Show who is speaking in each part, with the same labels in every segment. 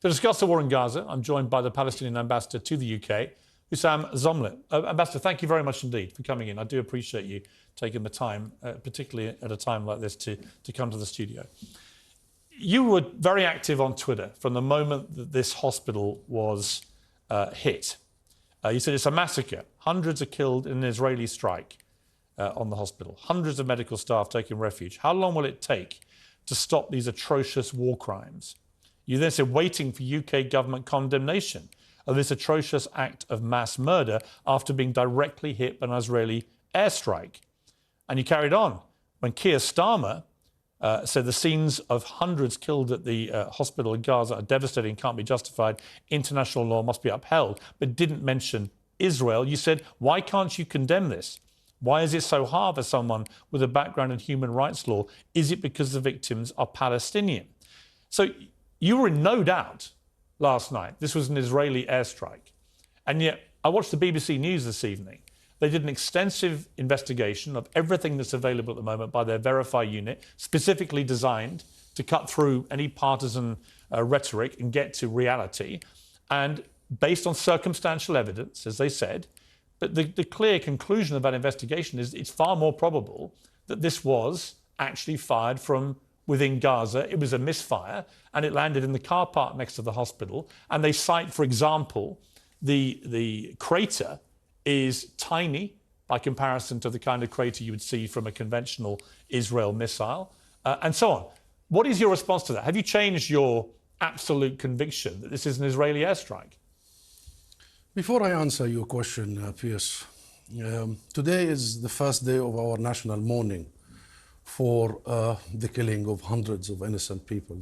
Speaker 1: To discuss the war in Gaza, I'm joined by the Palestinian ambassador to the UK, Hussam Zomlet. Ambassador, thank you very much indeed for coming in. I do appreciate you taking the time, particularly at a time like this, to come to the studio. You were very active on Twitter from the moment that this hospital was hit. You said it's a massacre. Hundreds are killed in an Israeli strike on the hospital. Hundreds of medical staff taking refuge. How long will it take to stop these atrocious war crimes? You then said waiting for UK government condemnation of this atrocious act of mass murder after being directly hit by an Israeli airstrike. And you carried on when Keir Starmer said the scenes of hundreds killed at the hospital in Gaza are devastating, can't be justified, international law must be upheld, but didn't mention Israel. You said, why can't you condemn this? Why is it so hard for someone with a background in human rights law? Is it because the victims are Palestinian? So you were in no doubt last night. This was an Israeli airstrike. And yet I watched the BBC News this evening. They did an extensive investigation of everything that's available at the moment by their Verify unit, specifically designed to cut through any partisan rhetoric and get to reality. And based on circumstantial evidence, as they said, but the clear conclusion of that investigation is it's far more probable that this was actually fired from within Gaza. It was a misfire and it landed in the car park next to the hospital. And they cite, for example, the crater is tiny by comparison to the kind of crater you would see from a conventional Israel missile, and so on. What is your response to that? Have you changed your absolute conviction that this is an Israeli airstrike?
Speaker 2: Before I answer your question, Piers, today is the first day of our national mourning for the killing of hundreds of innocent people.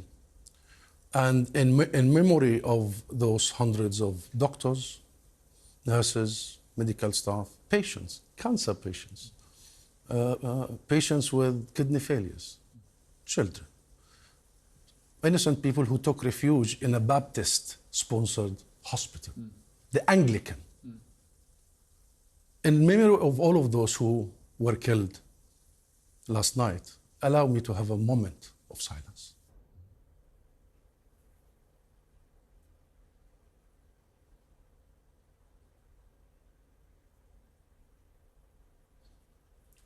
Speaker 2: And in memory of those hundreds of doctors, nurses, medical staff, patients, cancer patients, patients with kidney failures, children, innocent people who took refuge in a Baptist-sponsored hospital, the Anglican. In memory of all of those who were killed last night, allow me to have a moment of silence.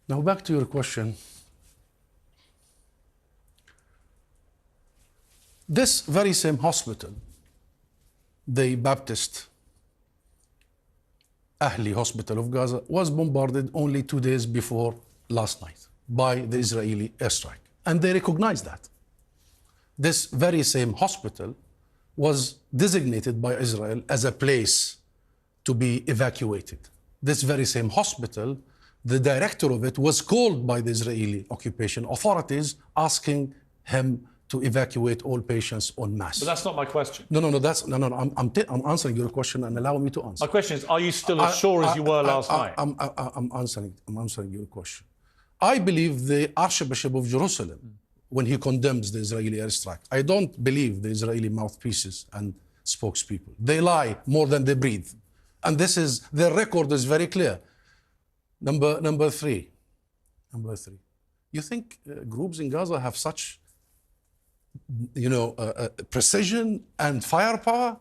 Speaker 2: Now back to your question. This very same hospital, the Baptist Ahli Hospital of Gaza, was bombarded only 2 days before last night by the Israeli airstrike. And they recognized that. This very same hospital was designated by Israel as a place to be evacuated. This very same hospital, the director of it was called by the Israeli occupation authorities asking him to evacuate all patients en masse.
Speaker 1: But that's not my question.
Speaker 2: No. I'm answering your question and allow me to answer.
Speaker 1: My question is, are you still as sure as you were last night?
Speaker 2: I'm answering your question. I believe the Archbishop of Jerusalem, when he condemns the Israeli airstrike, I don't believe the Israeli mouthpieces and spokespeople. They lie more than they breathe. And their record is very clear. Number three. You think groups in Gaza have such, precision and firepower?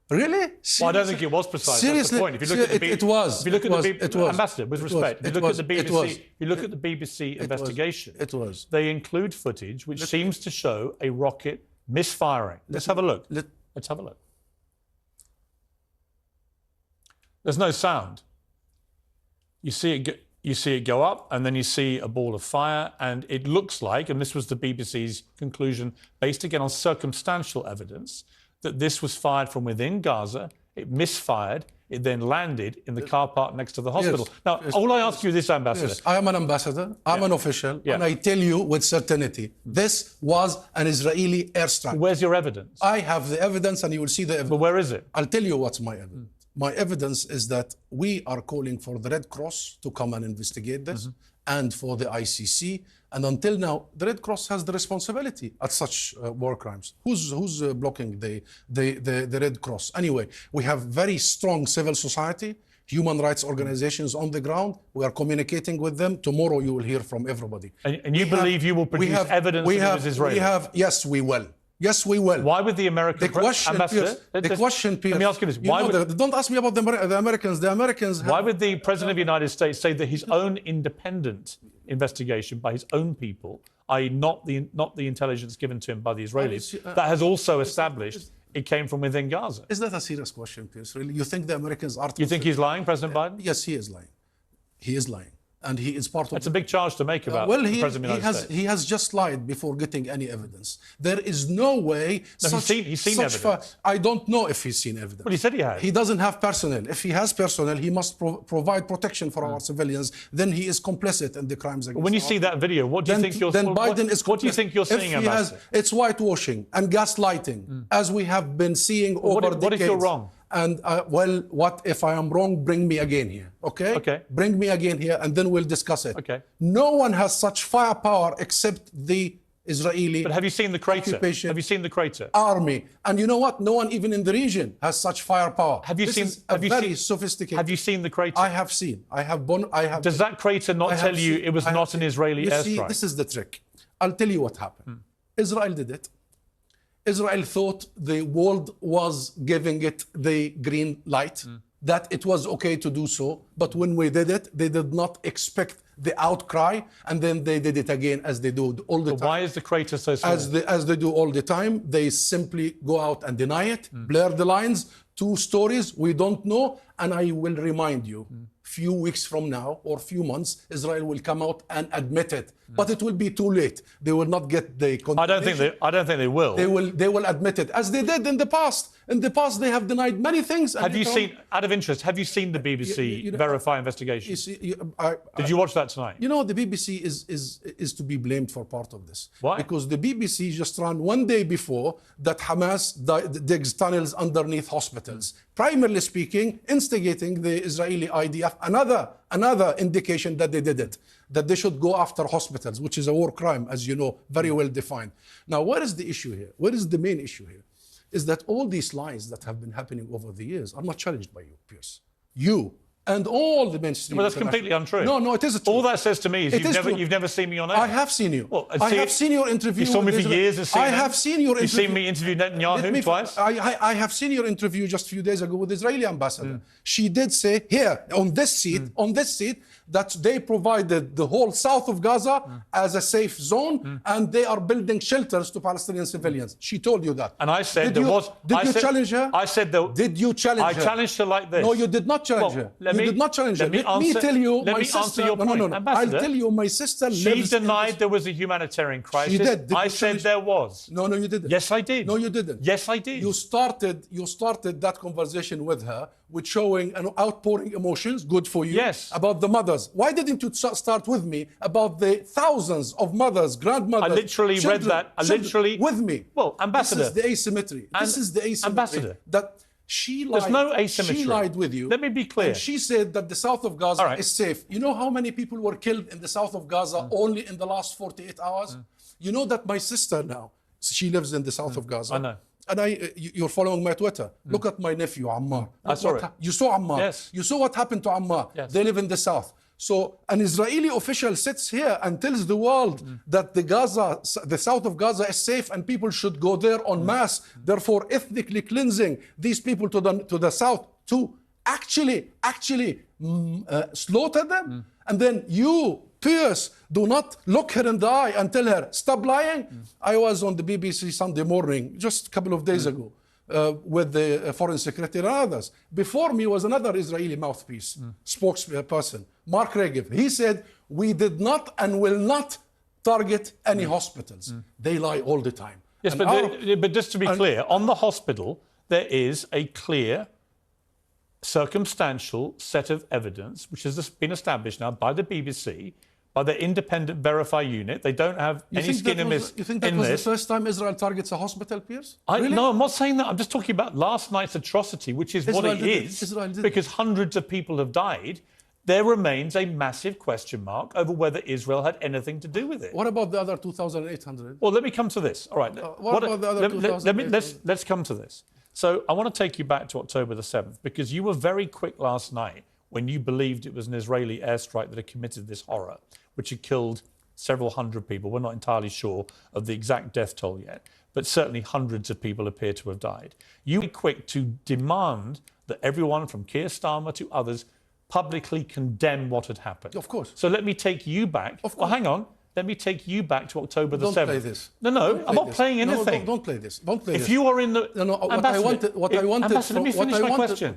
Speaker 2: Really? Seriously?
Speaker 1: Well, I don't think it was precise.
Speaker 2: Seriously?
Speaker 1: That's the point. If you look at the
Speaker 2: it was.
Speaker 1: If you look at the
Speaker 2: it was.
Speaker 1: Ambassador, with respect, if you look at the BBC, you look at the BBC investigation.
Speaker 2: It was.
Speaker 1: They include footage which seems to show a rocket misfiring. Let's have a look. Let's have a look. There's no sound. You see it go up, and then you see a ball of fire, and it looks like, and this was the BBC's conclusion, based again on circumstantial evidence, that this was fired from within Gaza. It misfired. It then landed in the car park next to the hospital.
Speaker 2: Yes.
Speaker 1: Now, all I ask you is this, Ambassador.
Speaker 2: Yes. I am an ambassador. I'm an official. And I tell you with certainty, this was an Israeli airstrike.
Speaker 1: Where's your evidence?
Speaker 2: I have the evidence, and you will see the evidence.
Speaker 1: But where is it?
Speaker 2: I'll tell you what's my evidence. My evidence is that we are calling for the Red Cross to come and investigate this, and for the ICC. And until now, the Red Cross has the responsibility at such war crimes. Who's blocking the Red Cross? Anyway, we have very strong civil society, human rights organizations on the ground. We are communicating with them. Tomorrow you will hear from everybody.
Speaker 1: And you believe you will produce evidence that it was Israeli?
Speaker 2: Yes, we will. Yes, we will.
Speaker 1: Why would the American ambassador?
Speaker 2: Piers,
Speaker 1: let me ask you this.
Speaker 2: Don't ask me about the Americans. The Americans.
Speaker 1: Why would the President of the United States say that his own independent investigation by his own people, i.e., not the intelligence given to him by the Israelis, that has also established it came from within Gaza?
Speaker 2: Is that a serious question, Piers? Really, you think the Americans are?
Speaker 1: You think he's lying, President Biden?
Speaker 2: Yes, he is lying. He is lying. And he is part of...
Speaker 1: That's a big charge to make about
Speaker 2: well,
Speaker 1: the President of the United States.
Speaker 2: He has just lied before getting any evidence. There is no way...
Speaker 1: No, he's seen evidence.
Speaker 2: I don't know if he's seen evidence.
Speaker 1: Well, he said he had.
Speaker 2: He doesn't have personnel. If he has personnel, he must provide protection for our civilians. Then he is complicit in the crimes against...
Speaker 1: When you see that video, what do you think you're...
Speaker 2: Then Biden is...
Speaker 1: What do you think you're seeing, Ambassador?
Speaker 2: It's whitewashing and gaslighting, as we have been seeing over decades.
Speaker 1: What if you're wrong?
Speaker 2: And well, what if I am wrong? Bring me again here, okay?
Speaker 1: Okay.
Speaker 2: Bring me again here, and then we'll discuss it.
Speaker 1: Okay.
Speaker 2: No one has such firepower except the Israeli.
Speaker 1: But have you seen the crater? Have you seen the crater?
Speaker 2: Army, and you know what? No one even in the region has such firepower.
Speaker 1: Have you seen?
Speaker 2: Very sophisticated.
Speaker 1: Have you seen the crater?
Speaker 2: I have seen. I have.
Speaker 1: Does that crater not tell you it was not an Israeli airstrike?
Speaker 2: See, this is the trick. I'll tell you what happened. Israel did it. Israel thought the world was giving it the green light, that it was okay to do so. But when we did it, they did not expect the outcry, and then they did it again as they do all the time.
Speaker 1: Why is the crater so small?
Speaker 2: As they do all the time, they simply go out and deny it, blur the lines, 2 stories, we don't know. And I will remind you, few weeks from now or few months, Israel will come out and admit it. But it will be too late. They will not get the condemnation.
Speaker 1: I don't think they will.
Speaker 2: They will admit it, as they did in the past. In the past, they have denied many things.
Speaker 1: Have you seen, out of interest, have you seen the BBC Verify investigation? Did you watch that tonight?
Speaker 2: You know, the BBC is to be blamed for part of this.
Speaker 1: Why?
Speaker 2: Because the BBC just ran one day before that Hamas digs tunnels underneath hospitals. Primarily speaking, instigating the Israeli IDF, another indication that they did it, that they should go after hospitals, which is a war crime, as you know, very well defined. Now, what is the issue here? What is the main issue here? Is that all these lies that have been happening over the years are not challenged by you, Piers. You and all the mainstream.
Speaker 1: Well, that's completely untrue.
Speaker 2: No, it isn't true.
Speaker 1: All that says to me is you've never seen me on air.
Speaker 2: I have seen you.
Speaker 1: Well,
Speaker 2: I have seen your interview.
Speaker 1: You saw me for years as CNN.
Speaker 2: I have seen your interview.
Speaker 1: You've seen me interview Netanyahu twice.
Speaker 2: I have seen your interview just a few days ago with the Israeli ambassador. She did say here on this seat, that they provided the whole south of Gaza as a safe zone, and they are building shelters to Palestinian civilians. She told you that.
Speaker 1: And I said
Speaker 2: Did you challenge her?
Speaker 1: I said that.
Speaker 2: Did you challenge her?
Speaker 1: I challenged her like this.
Speaker 2: No, you did not challenge her. You did not challenge her. Let me tell you, my sister.
Speaker 1: Your point.
Speaker 2: No. I'll tell you, my sister.
Speaker 1: She denied there was a humanitarian crisis.
Speaker 2: She did.
Speaker 1: I said there was.
Speaker 2: No, you didn't.
Speaker 1: Yes, I did.
Speaker 2: No, you didn't.
Speaker 1: Yes, I did.
Speaker 2: You started that conversation with her with showing an outpouring emotions, good for you,
Speaker 1: yes,
Speaker 2: about the mothers. Why didn't you start with me about the thousands of mothers, grandmothers?
Speaker 1: I literally read that.
Speaker 2: With me.
Speaker 1: Well, Ambassador.
Speaker 2: This is the asymmetry. This is the asymmetry.
Speaker 1: Ambassador.
Speaker 2: That she lied.
Speaker 1: There's no asymmetry.
Speaker 2: She lied with you.
Speaker 1: Let me be clear.
Speaker 2: And she said that the south of Gaza is safe. You know how many people were killed in the south of Gaza only in the last 48 hours? You know that my sister now, she lives in the south of Gaza.
Speaker 1: I know.
Speaker 2: And you're following my Twitter. Look at my nephew, Ammar.
Speaker 1: I saw it.
Speaker 2: You saw Ammar.
Speaker 1: Yes.
Speaker 2: You saw what happened to Ammar.
Speaker 1: Yes.
Speaker 2: They live in the south. So an Israeli official sits here and tells the world that the south of Gaza is safe and people should go there en masse, therefore ethnically cleansing these people to the south to actually slaughter them. And then you, Piers, do not look her in the eye and tell her, stop lying. I was on the BBC Sunday morning just a couple of days ago with the foreign secretary and others. Before me was another Israeli mouthpiece, spokesperson, Mark Regev. He said, we did not and will not target any hospitals. They lie all the time.
Speaker 1: Yes, but just to be clear, on the hospital, there is a clear circumstantial set of evidence, which has been established now by the BBC, by the independent Verify unit. They don't have any skin in this.
Speaker 2: You think that was the first time Israel targets a hospital, Piers?
Speaker 1: Really? No, I'm not saying that. I'm just talking about last night's atrocity, which is what it is, because hundreds of people have died. There remains a massive question mark over whether Israel had anything to do with it.
Speaker 2: What about the other 2,800?
Speaker 1: Well, let me come to this. All right.
Speaker 2: What about the other 2,800?
Speaker 1: Let's come to this. So I want to take you back to October the 7th, because you were very quick last night when you believed it was an Israeli airstrike that had committed this horror, which had killed several hundred people. We're not entirely sure of the exact death toll yet. but certainly hundreds of people appear to have died. You were quick to demand that everyone from Keir Starmer to others publicly condemn what had happened.
Speaker 2: Of course.
Speaker 1: So let me take you back. Well, hang on. Let me take you back to October the 7th.
Speaker 2: Don't play this.
Speaker 1: No, I'm not playing anything.
Speaker 2: No, don't play this. Don't play this.
Speaker 1: If you are in the...
Speaker 2: No, what I wanted...
Speaker 1: Ambassador, let me finish my question.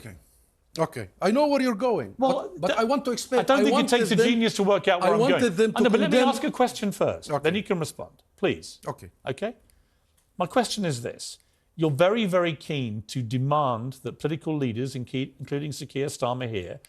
Speaker 2: Okay. I know where you're going,
Speaker 1: well,
Speaker 2: but I want to explain.
Speaker 1: I don't think it takes a genius to work out where I'm going.
Speaker 2: I wanted them to
Speaker 1: but let me ask a question first.
Speaker 2: Okay.
Speaker 1: Then you can respond, please.
Speaker 2: Okay.
Speaker 1: My question is this. You're very, very keen to demand that political leaders, including Sir Keir Starmer here,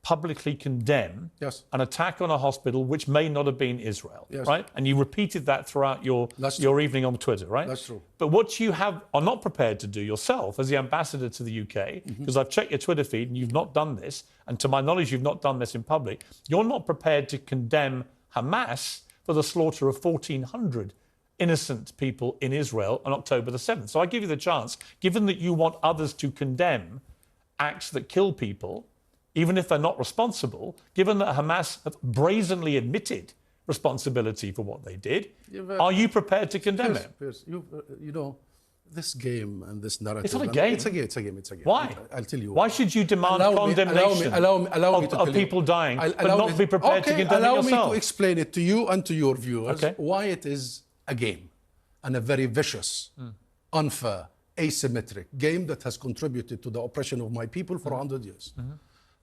Speaker 1: publicly condemn an attack on a hospital which may not have been Israel, right? And you repeated that throughout your evening on Twitter, right?
Speaker 2: That's true.
Speaker 1: But what you are not prepared to do yourself as the ambassador to the UK, because I've checked your Twitter feed and you've not done this, and to my knowledge you've not done this in public, you're not prepared to condemn Hamas for the slaughter of 1,400 innocent people in Israel on October the 7th. So I give you the chance, given that you want others to condemn acts that kill people, even if they're not responsible, given that Hamas have brazenly admitted responsibility for what they did, are you prepared to condemn it?
Speaker 2: Piers, you know, this game and this narrative...
Speaker 1: It's not a game.
Speaker 2: It's a game.
Speaker 1: Why?
Speaker 2: I'll tell you
Speaker 1: why. Should you demand condemnation of people dying, but not be prepared to condemn it yourself?
Speaker 2: Allow me to explain it to you and to your viewers why it is a game, and a very vicious, unfair, asymmetric game that has contributed to the oppression of my people for 100 years.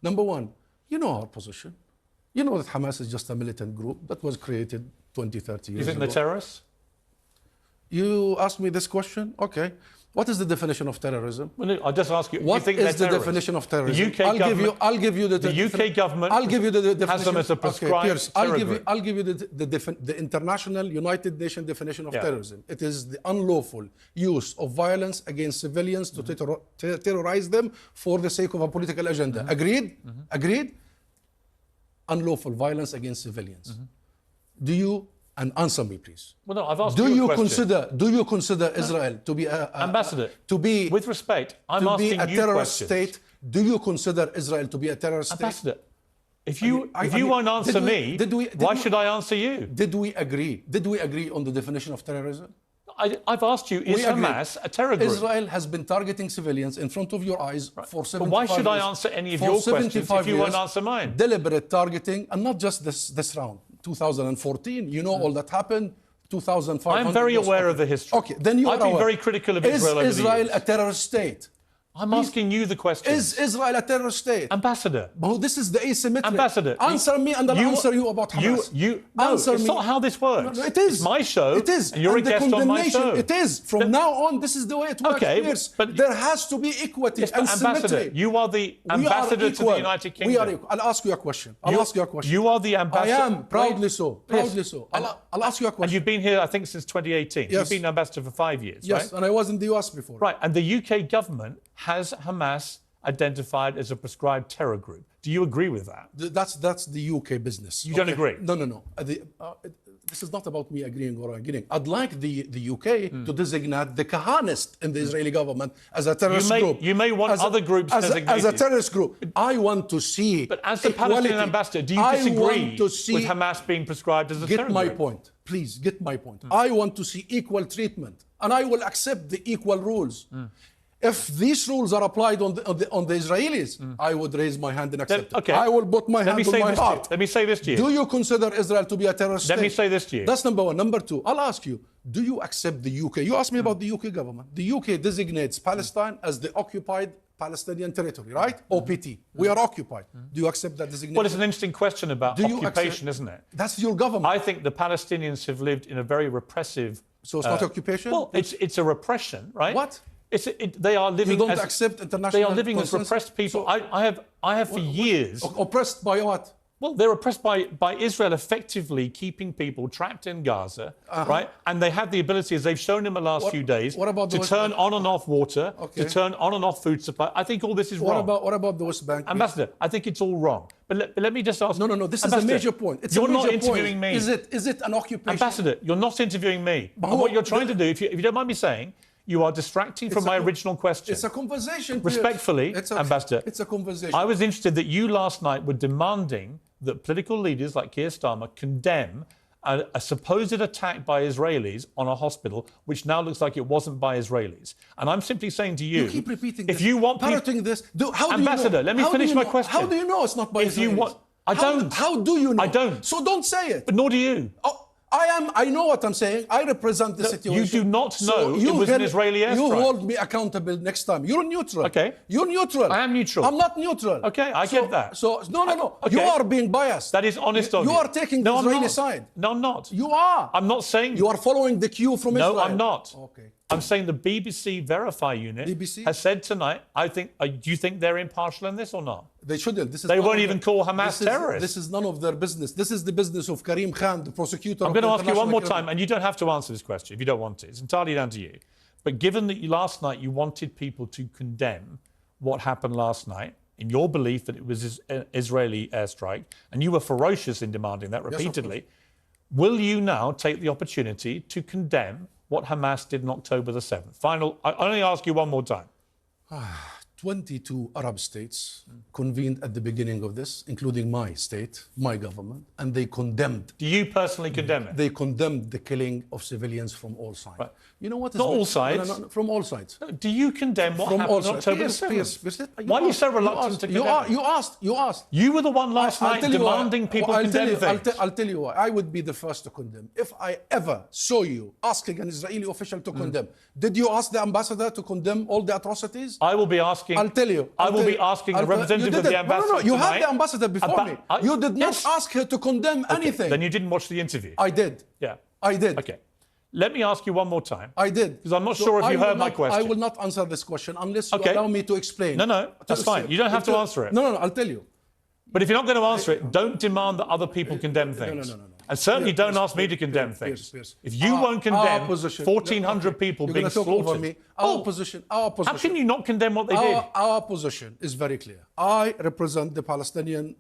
Speaker 2: Number one, you know our position. You know that Hamas is just a militant group that was created 20, 30 years ago.
Speaker 1: You think they're terrorists?
Speaker 2: You asked me this question? Okay. What is the definition of terrorism?
Speaker 1: Well, I just ask you.
Speaker 2: What is the definition of terrorism?
Speaker 1: The UK government.
Speaker 2: I'll give you the
Speaker 1: UK government.
Speaker 2: I'll give you the definition.
Speaker 1: Has them as a prescribed
Speaker 2: Piers,
Speaker 1: terror
Speaker 2: I'll give you the international United Nations definition of terrorism. It is the unlawful use of violence against civilians to terrorize them for the sake of a political agenda. Agreed? Agreed? Unlawful violence against civilians. Do you? And answer me, please.
Speaker 1: Well, no, I've asked you a question.
Speaker 2: Do you consider Israel to be
Speaker 1: Ambassador,
Speaker 2: with
Speaker 1: respect, I'm asking you
Speaker 2: a terrorist state? Do you consider Israel to be a terrorist state?
Speaker 1: Ambassador, if you won't answer me, why should I answer you?
Speaker 2: Did we agree? Did we agree on the definition of terrorism?
Speaker 1: I've asked you, is Hamas a terror group?
Speaker 2: Israel has been targeting civilians in front of your eyes for 75 years.
Speaker 1: But why should I answer any of your questions if you won't answer mine?
Speaker 2: Deliberate targeting, and not just this round. 2014, you know all that happened. 2005.
Speaker 1: I'm very aware of the history.
Speaker 2: Okay, then you are
Speaker 1: I've been very critical of Israel over the years.
Speaker 2: Is Israel a terrorist state?
Speaker 1: I'm asking you the question.
Speaker 2: Is Israel a terrorist state?
Speaker 1: Ambassador.
Speaker 2: Well, this is the asymmetric.
Speaker 1: Ambassador.
Speaker 2: Answer me and I'll answer you about Hamas.
Speaker 1: No, it's not how this works.
Speaker 2: No, it is.
Speaker 1: It's my show.
Speaker 2: It is.
Speaker 1: And you're a guest on my show.
Speaker 2: It is. From now on, this is the way it works.
Speaker 1: Okay,
Speaker 2: but there has to be equity and symmetry.
Speaker 1: You are the ambassador to the United Kingdom.
Speaker 2: We are equal. I'll ask you a question.
Speaker 1: You are the ambassador.
Speaker 2: I am, proudly so. Proudly so. I'll ask you a question.
Speaker 1: And you've been here, I think, since 2018.
Speaker 2: Yes.
Speaker 1: You've been ambassador for 5 years, right?
Speaker 2: Yes, and I was in the US before.
Speaker 1: Right, and the UK government has Hamas identified as a prescribed terror group. Do you agree with that?
Speaker 2: That's the UK business.
Speaker 1: You don't agree?
Speaker 2: No. This is not about me agreeing or agreeing. I'd like the UK to designate the Kahanist in the Israeli government as a terrorist group.
Speaker 1: You may want other groups designated.
Speaker 2: As a terrorist group. I want to see
Speaker 1: But as the Palestinian ambassador, do you disagree with Hamas being prescribed as a terror group?
Speaker 2: Get my point. Please, get my point. I want to see equal treatment. And I will accept the equal rules. If these rules are applied on the Israelis, I would raise my hand and accept it. I will put my hand on my heart.
Speaker 1: Let me say this to you.
Speaker 2: Do you consider Israel to be a terrorist state?
Speaker 1: Let me say this to you.
Speaker 2: That's number one. Number two, I'll ask you, do you accept the UK? You asked me about the UK government. The UK designates Palestine as the occupied Palestinian territory, right? OPT. We are occupied. Do you accept that designation?
Speaker 1: Well, it's an interesting question about occupation, isn't it?
Speaker 2: That's your government.
Speaker 1: I think the Palestinians have lived in a very repressive...
Speaker 2: So it's not occupation?
Speaker 1: Well, it's a repression, right?
Speaker 2: What?
Speaker 1: They are living.
Speaker 2: You don't accept international.
Speaker 1: They are living as repressed people. So, I have for years.
Speaker 2: Oppressed by what?
Speaker 1: Well, they're oppressed by Israel effectively keeping people trapped in Gaza, right? And they have the ability, as they've shown in the last few days, to turn on and off water, to turn on and off food supply. I think all this is wrong.
Speaker 2: What about the West Bank?
Speaker 1: Ambassador, I think it's all wrong. But let me just ask.
Speaker 2: No. This is a major point.
Speaker 1: You're not interviewing me.
Speaker 2: Is it an occupation?
Speaker 1: Ambassador, you're not interviewing me. And what you're trying to do, if you don't mind me saying, you are distracting from my original question.
Speaker 2: It's a conversation.
Speaker 1: Respectfully, Ambassador.
Speaker 2: It's a conversation.
Speaker 1: I was interested that you last night were demanding that political leaders like Keir Starmer condemn a supposed attack by Israelis on a hospital, which now looks like it wasn't by Israelis. And I'm simply saying to you,
Speaker 2: you keep repeating
Speaker 1: if
Speaker 2: this,
Speaker 1: you want
Speaker 2: parroting this.
Speaker 1: Ambassador, let me finish my question.
Speaker 2: How do you know it's not by Israelis?
Speaker 1: I don't.
Speaker 2: How do you know?
Speaker 1: I don't.
Speaker 2: So don't say it.
Speaker 1: But nor do you.
Speaker 2: Oh, I know what I'm saying. I represent the situation.
Speaker 1: You do not know it was an Israeli airstrike.
Speaker 2: You hold me accountable next time. You're neutral.
Speaker 1: Okay.
Speaker 2: You're neutral.
Speaker 1: I am neutral.
Speaker 2: I'm not neutral.
Speaker 1: Okay, I get that.
Speaker 2: So no.
Speaker 1: Okay.
Speaker 2: You are being biased.
Speaker 1: That is honest of you.
Speaker 2: You are taking the Israeli side.
Speaker 1: No, I'm not.
Speaker 2: You are.
Speaker 1: I'm not saying...
Speaker 2: You are following the cue from Israel.
Speaker 1: No, I'm not.
Speaker 2: Okay.
Speaker 1: I'm saying the BBC Verify unit has said tonight, do you think they're impartial in this or not?
Speaker 2: They shouldn't.
Speaker 1: They won't even call Hamas terrorists.
Speaker 2: This is none of their business. This is the business of Karim Khan, the prosecutor.
Speaker 1: I'm going to ask you one more time, and you don't have to answer this question if you don't want to. It's entirely down to you. But given that last night you wanted people to condemn what happened last night, in your belief that it was an Israeli airstrike, and you were ferocious in demanding that repeatedly, will you now take the opportunity to condemn what Hamas did on October the 7th? I only ask you one more time.
Speaker 2: 22 Arab states convened at the beginning of this, including my state, my government, and they condemned.
Speaker 1: Do you personally condemn it?
Speaker 2: They condemned the killing of civilians from all sides.
Speaker 1: Right.
Speaker 2: You know what?
Speaker 1: Not all sides.
Speaker 2: No, from all sides.
Speaker 1: No, do you condemn what happened on October the 7th? Why are you so reluctant to condemn it?
Speaker 2: You asked.
Speaker 1: You were the one last night demanding people condemn things.
Speaker 2: I'll tell you why. I would be the first to condemn. If I ever saw you asking an Israeli official to condemn, did you ask the ambassador to condemn all the atrocities?
Speaker 1: I will be asking.
Speaker 2: I'll tell you.
Speaker 1: I will be asking the representative of the ambassador.
Speaker 2: No, you had the ambassador before me. You did not ask her to condemn anything.
Speaker 1: Then you didn't watch the interview.
Speaker 2: I did.
Speaker 1: Yeah.
Speaker 2: I did.
Speaker 1: Okay. Let me ask you one more time.
Speaker 2: I did.
Speaker 1: Because I'm not sure if you heard my question.
Speaker 2: I will not answer this question unless you allow me to explain.
Speaker 1: No, that's fine. You don't have to answer it.
Speaker 2: No, I'll tell you.
Speaker 1: But if you're not going to answer it, don't demand that other people condemn things.
Speaker 2: No.
Speaker 1: And certainly don't ask me to condemn things.
Speaker 2: Piers.
Speaker 1: If you won't condemn 1,400 people being slaughtered...
Speaker 2: Our position.
Speaker 1: How can you not condemn what they did?
Speaker 2: Our position is very clear. I represent the Palestinian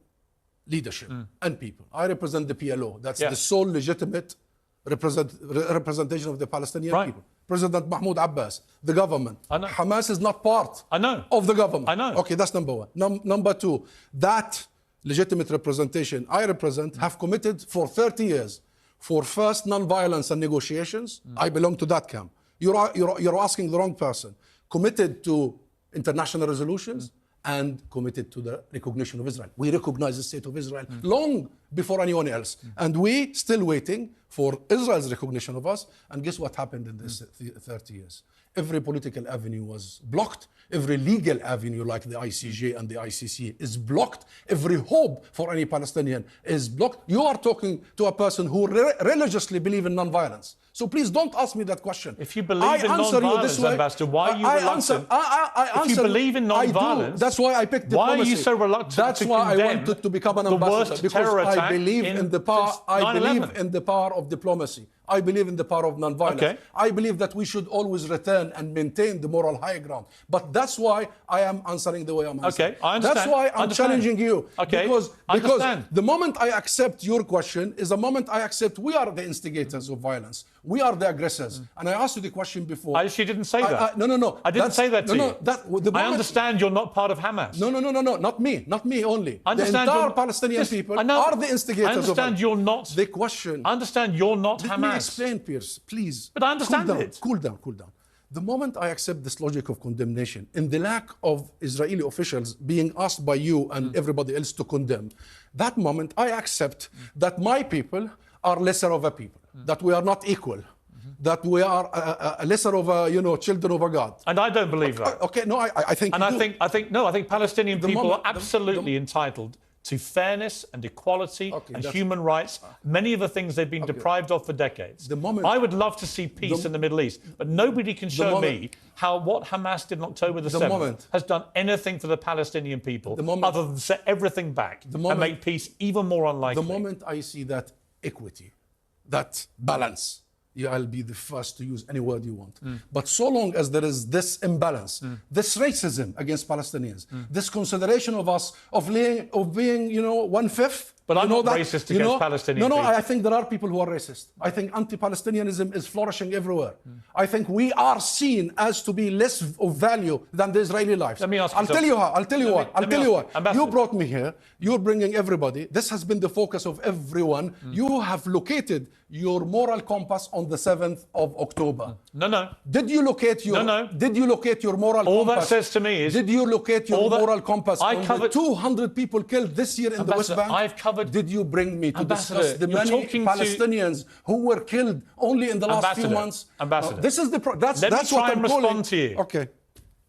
Speaker 2: leadership and people. I represent the PLO. That's the sole legitimate representation of the Palestinian people. President Mahmoud Abbas, the government. Hamas is not part of the government.
Speaker 1: I know.
Speaker 2: Okay, that's number one. Number two, that legitimate representation I represent have committed for 30 years for first non-violence and negotiations. I belong to that camp. You're asking the wrong person. Committed to international resolutions and committed to the recognition of Israel. We recognize the state of Israel long before anyone else. And we still waiting for Israel's recognition of us. And guess what happened in this 30 years? Every political avenue was blocked. Every legal avenue like the ICJ and the ICC is blocked. Every hope for any Palestinian is blocked. You are talking to a person who religiously believes in non-violence. So please don't ask me that question.
Speaker 1: If you believe in non-violence, Ambassador, why are you reluctant? If you believe in non-violence,
Speaker 2: that's why I picked diplomacy.
Speaker 1: Why are you so reluctant
Speaker 2: That's
Speaker 1: to
Speaker 2: why I
Speaker 1: condemn
Speaker 2: wanted to become an ambassador, because I believe in the power. I believe in the power of diplomacy. I believe in the power of non-violence. I believe that we should always return and maintain the moral high ground. But that's why I am answering the way I'm answering.
Speaker 1: I understand.
Speaker 2: That's why I'm challenging you. Because the moment I accept your question is the moment I accept we are the instigators of violence. We are the aggressors. And I asked you the question before.
Speaker 1: I actually didn't say that.
Speaker 2: No.
Speaker 1: I didn't say that to you. I understand you're not part of Hamas.
Speaker 2: No. Not me. Not me only.
Speaker 1: The
Speaker 2: entire Palestinian people are the instigators of violence.
Speaker 1: I understand you're not.
Speaker 2: The question.
Speaker 1: I understand you're not Hamas.
Speaker 2: Let me explain, Piers, please.
Speaker 1: But I understand it.
Speaker 2: Cool down. The moment I accept this logic of condemnation, in the lack of Israeli officials being asked by you and everybody else to condemn, that moment I accept that my people are lesser of a people, that we are not equal, that we are a lesser of a, children of a God.
Speaker 1: And I don't believe that.
Speaker 2: Okay, no, I think.
Speaker 1: And I think Palestinian people are absolutely entitled to fairness and equality and human rights, many of the things they've been deprived of for decades. I would love to see peace in the Middle East, but nobody can show me how what Hamas did on October the 7th has done anything for the Palestinian people other than set everything back and make peace even more unlikely.
Speaker 2: The moment I see that equity, that balance, I'll be the first to use any word you want. But so long as there is this imbalance, this racism against Palestinians, this consideration of us of being, 1/5
Speaker 1: But I'm not
Speaker 2: that,
Speaker 1: racist against Palestinian
Speaker 2: No,
Speaker 1: people.
Speaker 2: I think there are people who are racist. I think anti-Palestinianism is flourishing everywhere. I think we are seen as to be less of value than the Israeli lives.
Speaker 1: Let me ask you
Speaker 2: I'll tell you how. I'll tell you why. I'll tell you why.
Speaker 1: Ambassador.
Speaker 2: You brought me here. You're bringing everybody. This has been the focus of everyone. You have located your moral compass on the 7th of October.
Speaker 1: No.
Speaker 2: Did you locate your?
Speaker 1: No.
Speaker 2: Did you locate your moral
Speaker 1: All
Speaker 2: compass?
Speaker 1: that says to me is...
Speaker 2: Did you locate your moral compass on the 200 people killed this year in the West Bank?
Speaker 1: I've covered...
Speaker 2: Did you bring me to discuss the
Speaker 1: you're
Speaker 2: many Palestinians who were killed only in the last few months?
Speaker 1: Ambassador,
Speaker 2: this is the that's
Speaker 1: let me try
Speaker 2: what
Speaker 1: and
Speaker 2: I'm
Speaker 1: respond
Speaker 2: calling.
Speaker 1: to you.
Speaker 2: Okay.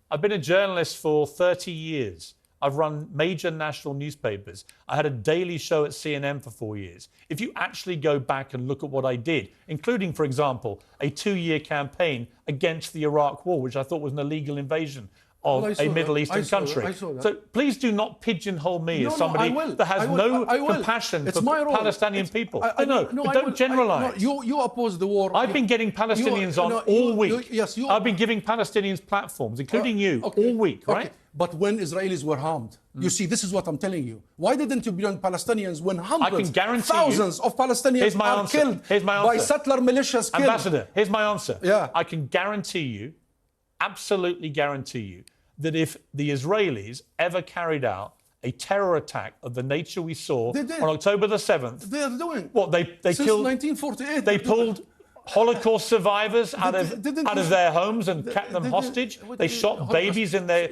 Speaker 1: I've been a journalist for 30 years. I've run major national newspapers. I had a daily show at CNN for 4 years. If you actually go back and look at what I did, including, for example, a 2-year campaign against the Iraq War, which I thought was an illegal invasion of a Middle Eastern country.
Speaker 2: So
Speaker 1: please do not pigeonhole me as somebody that has no compassion for Palestinian people. Don't generalise.
Speaker 2: You oppose the war.
Speaker 1: I've been getting Palestinians on all week. I've been giving Palestinians platforms, including you, all week, right?
Speaker 2: But when Israelis were harmed, you see, this is what I'm telling you. Why didn't you bring Palestinians when hundreds, thousands of Palestinians are killed by settler militias?
Speaker 1: Ambassador, here's my answer.
Speaker 2: Yeah.
Speaker 1: I can guarantee you, absolutely guarantee you, that if the Israelis ever carried out a terror attack of the nature we saw on October the 7th...
Speaker 2: They are doing.
Speaker 1: What, they
Speaker 2: Since
Speaker 1: killed...
Speaker 2: 1948.
Speaker 1: They pulled Holocaust survivors out of their homes and kept them hostage. They shot babies in their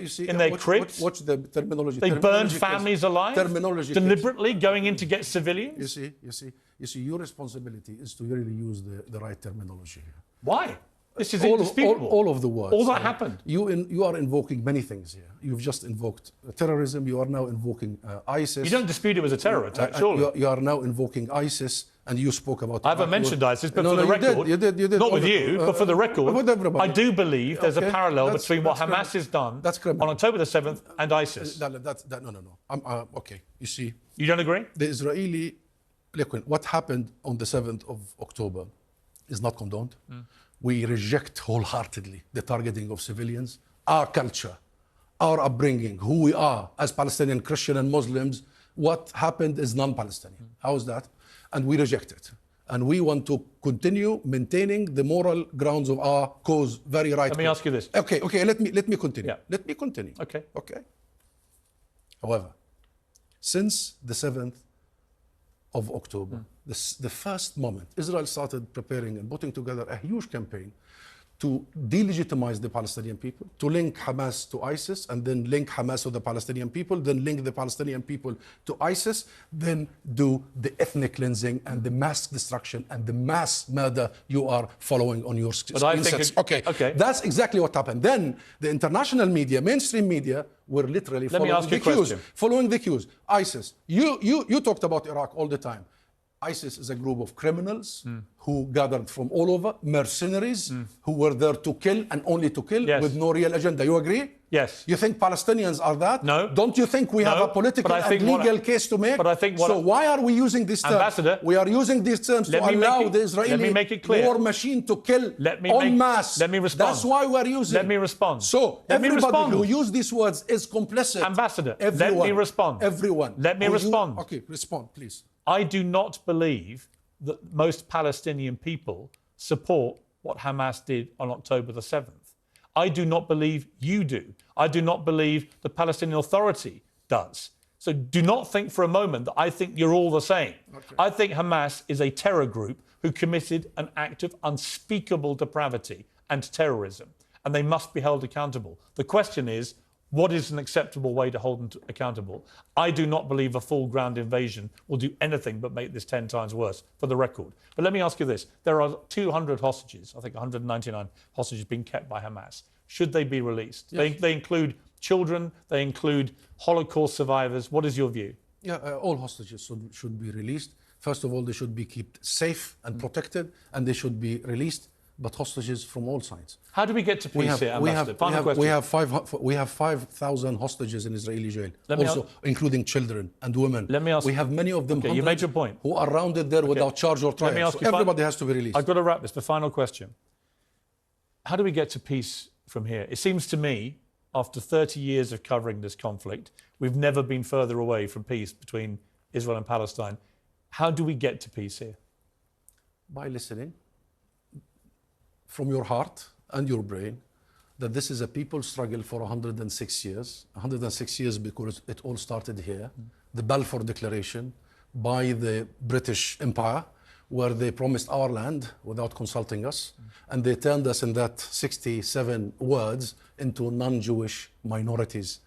Speaker 1: cribs.
Speaker 2: Watch the terminology.
Speaker 1: They burned families alive.
Speaker 2: Terminology.
Speaker 1: Deliberately going in to get civilians.
Speaker 2: You see, your responsibility is to really use the right terminology here.
Speaker 1: Why? This is indisputable.
Speaker 2: All of the words.
Speaker 1: All that happened.
Speaker 2: You are invoking many things here. You've just invoked terrorism. You are now invoking ISIS.
Speaker 1: You don't dispute it was a terror attack, surely?
Speaker 2: You are now invoking ISIS, and you spoke about...
Speaker 1: I haven't mentioned ISIS, but for the record...
Speaker 2: You did.
Speaker 1: Not with you, but for the record,
Speaker 2: with everybody.
Speaker 1: I do believe there's a parallel between what Hamas has done on October the 7th and ISIS.
Speaker 2: No. Okay, you see...
Speaker 1: You don't agree?
Speaker 2: The Israeli... Look, what happened on the 7th of October is not condoned. We reject wholeheartedly the targeting of civilians, our culture, our upbringing, who we are as Palestinian Christian and Muslims. What happened is non-Palestinian. How is that? And we reject it. And we want to continue maintaining the moral grounds of our cause. Very right.
Speaker 1: Let me ask you this.
Speaker 2: Okay. Let me continue.
Speaker 1: Yeah.
Speaker 2: Let me continue.
Speaker 1: Okay.
Speaker 2: However, since the 7th of October, the first moment, Israel started preparing and putting together a huge campaign to delegitimize the Palestinian people, to link Hamas to ISIS, and then link Hamas to the Palestinian people, then link the Palestinian people to ISIS, then do the ethnic cleansing and the mass destruction and the mass murder you are following on your screen sets. Okay, that's exactly what happened. Then the international media, mainstream media, were literally following the cues. ISIS, you talked about Iraq all the time. ISIS is a group of criminals who gathered from all over, mercenaries who were there to kill and only to kill with no real agenda. You agree?
Speaker 1: Yes.
Speaker 2: You think Palestinians are that?
Speaker 1: No.
Speaker 2: Don't you think we have a political and legal case to make?
Speaker 1: But I think
Speaker 2: so why are we using these terms?
Speaker 1: Ambassador,
Speaker 2: we are using these terms to allow the Israeli war machine to kill en masse.
Speaker 1: Let me respond.
Speaker 2: That's why we are using.
Speaker 1: Let me respond.
Speaker 2: So everybody who uses these words is complicit.
Speaker 1: Ambassador,
Speaker 2: everyone,
Speaker 1: let me respond.
Speaker 2: Everyone.
Speaker 1: Let me respond.
Speaker 2: Okay, respond, please.
Speaker 1: I do not believe that most Palestinian people support what Hamas did on October the 7th. I do not believe you do. I do not believe the Palestinian Authority does. So do not think for a moment that I think you're all the same. Okay. I think Hamas is a terror group who committed an act of unspeakable depravity and terrorism, and they must be held accountable. The question is, what is an acceptable way to hold them accountable? I do not believe a full ground invasion will do anything but make this 10 times worse, for the record. But let me ask you this. There are 200 hostages, I think 199 hostages being kept by Hamas. Should they be released? Yes. They include children, they include Holocaust survivors. What is your view?
Speaker 2: Yeah, all hostages should be released. First of all, they should be kept safe and protected, and they should be released, but hostages from all sides.
Speaker 1: How do we get to peace here, Ambassador? Final question.
Speaker 2: We have 5,000 hostages in Israeli jail, also including children and women.
Speaker 1: Let me ask.
Speaker 2: We have many of them.
Speaker 1: You made your point.
Speaker 2: Who are rounded there without charge or trial. Let me ask you. Everybody has to be released.
Speaker 1: I've got to wrap this. The final question. How do we get to peace from here? It seems to me, after 30 years of covering this conflict, we've never been further away from peace between Israel and Palestine. How do we get to peace here?
Speaker 2: By listening from your heart and your brain that this is a people struggle for 106 years. 106 years because it all started here. The Balfour Declaration by the British Empire, where they promised our land without consulting us, and they turned us in that 67 words into non-Jewish minorities.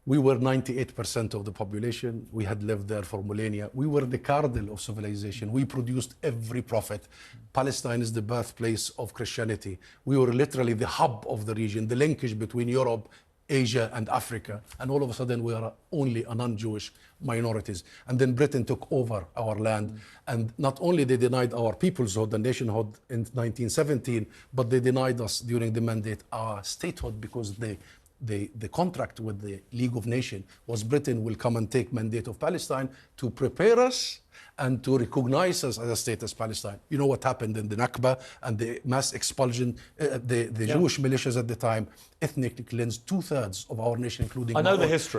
Speaker 2: We were 98% of the population. We had lived there for millennia. We were the cradle of civilization. We produced every prophet. Palestine is the birthplace of Christianity. We were literally the hub of the region, the linkage between Europe, Asia and Africa, and all of a sudden we are only a non-Jewish minorities. And then Britain took over our land, and not only they denied our peoplehood, the nationhood in 1917, but they denied us during the mandate our statehood, because the contract with the League of Nations was Britain will come and take mandate of Palestine to prepare us and to recognize us as a state as Palestine. You know what happened in the Nakba and the mass expulsion, the Jewish militias at the time ethnically cleansed 2/3 of our nation, including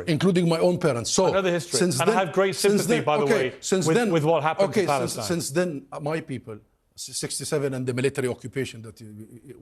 Speaker 2: including my own parents. So
Speaker 1: I know the history, and I have great sympathy, by the way, with what happened to Palestine.
Speaker 2: Since then, my people, 67 and the military occupation that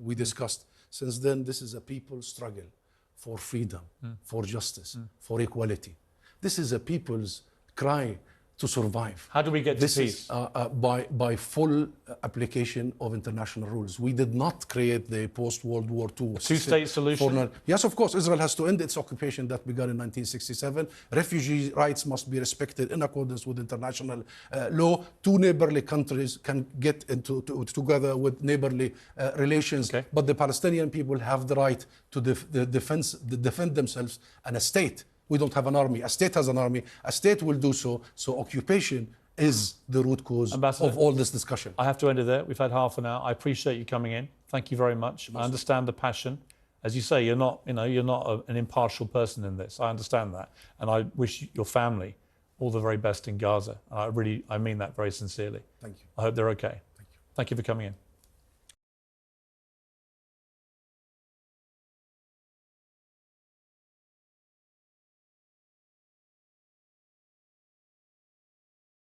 Speaker 2: we discussed, since then this is a people struggle for freedom, for justice, for equality. This is a people's cry to survive.
Speaker 1: How do we get to peace?
Speaker 2: By full application of international rules. We did not create the post-World War II
Speaker 1: two-state solution.
Speaker 2: Yes, of course, Israel has to end its occupation that began in 1967. Refugee rights must be respected in accordance with international law. Two neighborly countries can get together with neighborly relations, but the Palestinian people have the right to defend themselves, and a state. We don't have an army. A state has an army. A state will do so. So occupation is the root cause of all this discussion.
Speaker 1: I have to end it there. We've had half an hour. I appreciate you coming in. Thank you very much. I understand the passion. As you say, you're not an impartial person in this. I understand that. And I wish your family all the very best in Gaza. I mean that very sincerely.
Speaker 2: Thank you.
Speaker 1: I hope they're okay.
Speaker 2: Thank you.
Speaker 1: Thank you for coming in.